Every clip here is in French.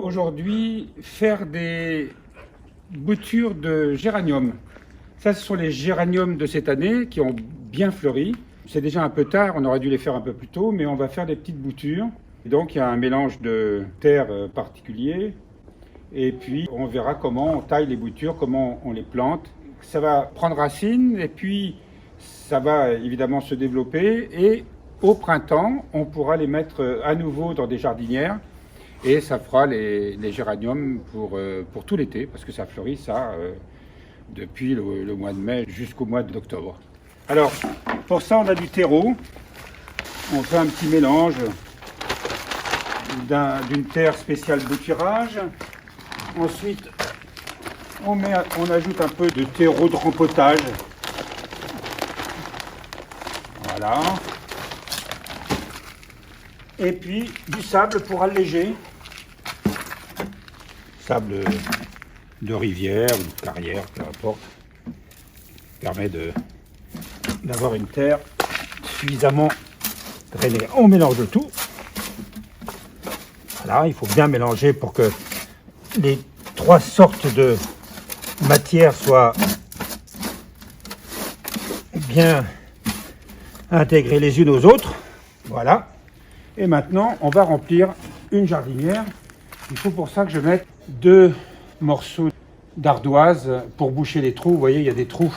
aujourd'hui faire des boutures de géranium. Ça, ce sont les géraniums de cette année qui ont bien fleuri. C'est déjà un peu tard, on aurait dû les faire un peu plus tôt, mais on va faire des petites boutures. Et donc il y a un mélange de terre particulier. Et puis on verra comment on taille les boutures, comment on les plante. Ça va prendre racine et puis ça va évidemment se développer. Et au printemps, on pourra les mettre à nouveau dans des jardinières. Et ça fera les géraniums pour tout l'été, parce que ça fleurit ça depuis le mois de mai jusqu'au mois d'octobre. Alors, pour ça, on a du terreau. On fait un petit mélange d'une terre spéciale bouturage. Ensuite, on ajoute un peu de terreau de rempotage. Voilà. Et puis, du sable pour alléger. Sable de rivière ou de carrière, peu importe. Permet d'avoir une terre suffisamment drainée. On mélange le tout. Voilà, il faut bien mélanger pour que les trois sortes de matières soient bien intégrées les unes aux autres. Voilà. Et maintenant, on va remplir une jardinière. Il faut pour ça que je mette 2 morceaux d'ardoise pour boucher les trous. Vous voyez, il y a des trous,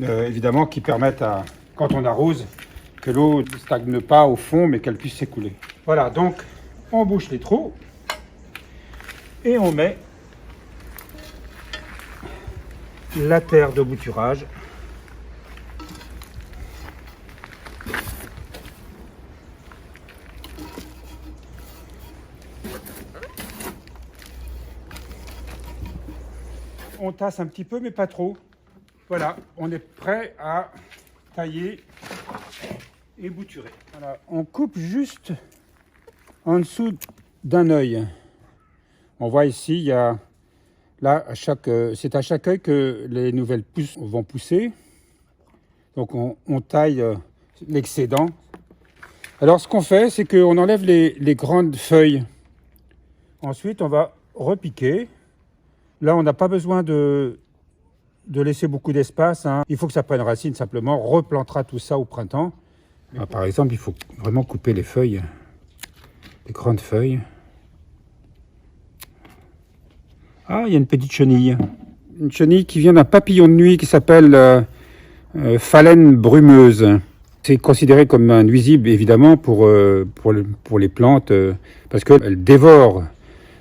évidemment, qui permettent, quand on arrose, que l'eau ne stagne pas au fond, mais qu'elle puisse s'écouler. Voilà, donc on bouche les trous et on met la terre de bouturage. On tasse un petit peu, mais pas trop. Voilà, on est prêt à tailler et bouturer. Voilà, on coupe juste en dessous d'un œil. On voit ici, il y a là c'est à chaque œil que les nouvelles pousses vont pousser. Donc on taille l'excédent. Alors ce qu'on fait, c'est qu'on enlève les grandes feuilles. Ensuite, on va repiquer. Là, on n'a pas besoin de laisser beaucoup d'espace. Hein. Il faut que ça prenne racine simplement. On replantera tout ça au printemps. Par exemple, il faut vraiment couper les feuilles, les grandes feuilles. Ah, il y a une petite chenille. Une chenille qui vient d'un papillon de nuit qui s'appelle phalène brumeuse. C'est considéré comme un nuisible, évidemment, pour les plantes, parce qu'elle dévore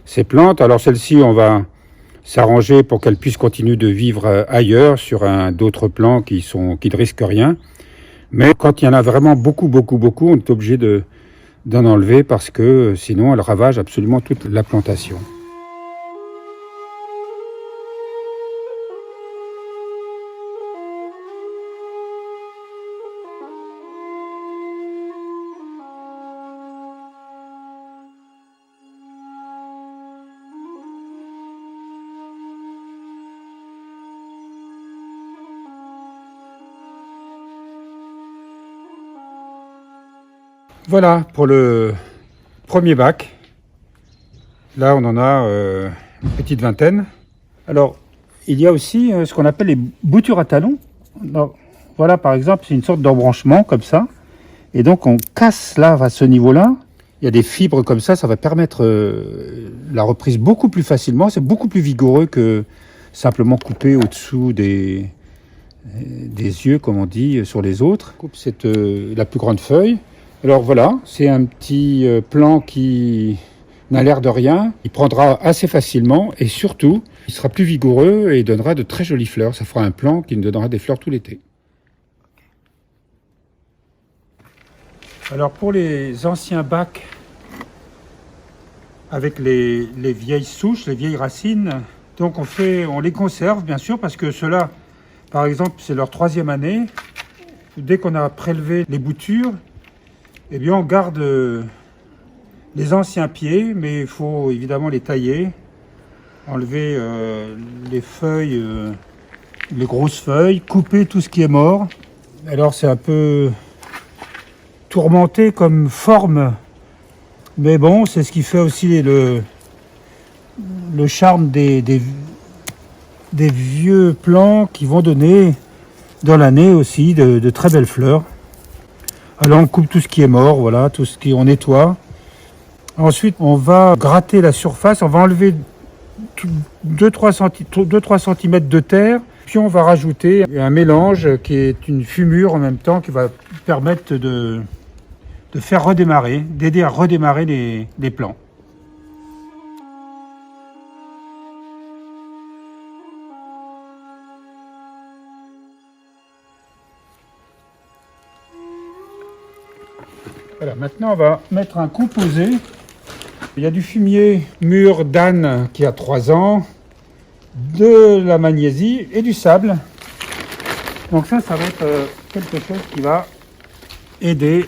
ces plantes. Alors celle-ci, on va s'arranger pour qu'elle puisse continuer de vivre ailleurs, sur d'autres plants qui ne risquent rien. Mais quand il y en a vraiment beaucoup, on est obligé d'en enlever parce que sinon elle ravage absolument toute la plantation. Voilà pour le premier bac. Là, on en a une petite vingtaine. Alors, il y a aussi ce qu'on appelle les boutures à talons. Alors, voilà, par exemple, c'est une sorte d'embranchement comme ça. Et donc, on casse là, à ce niveau-là. Il y a des fibres comme ça va permettre la reprise beaucoup plus facilement. C'est beaucoup plus vigoureux que simplement couper au-dessous des yeux, comme on dit, sur les autres. On coupe la plus grande feuille. Alors voilà, c'est un petit plant qui n'a l'air de rien. Il prendra assez facilement et surtout, il sera plus vigoureux et donnera de très jolies fleurs. Ça fera un plant qui nous donnera des fleurs tout l'été. Alors pour les anciens bacs avec les vieilles souches, les vieilles racines, donc on les conserve bien sûr parce que ceux-là, par exemple, c'est leur 3e année. Dès qu'on a prélevé les boutures, eh bien, on garde les anciens pieds, mais il faut évidemment les tailler, enlever les feuilles, les grosses feuilles, couper tout ce qui est mort. Alors, c'est un peu tourmenté comme forme, mais bon, c'est ce qui fait aussi le charme des vieux plants qui vont donner dans l'année aussi de très belles fleurs. Alors on coupe tout ce qui est mort, voilà, tout ce qui on nettoie. Ensuite on va gratter la surface, on va enlever 2-3 cm de terre, puis on va rajouter un mélange qui est une fumure en même temps qui va permettre de faire redémarrer, d'aider à redémarrer les plants. Voilà, maintenant on va mettre un composé. Il y a du fumier mûr d'âne qui a 3 ans, de la magnésie et du sable. Donc ça va être quelque chose qui va aider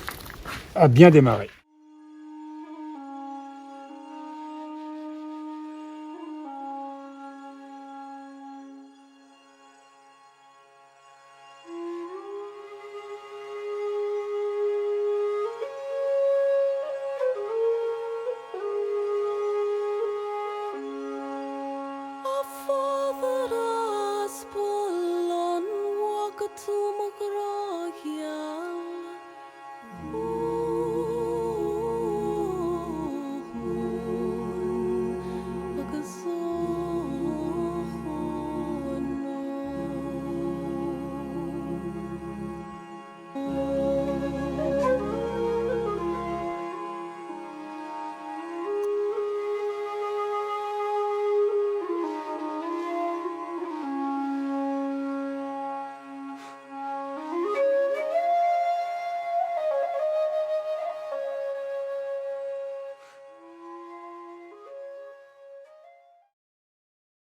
à bien démarrer.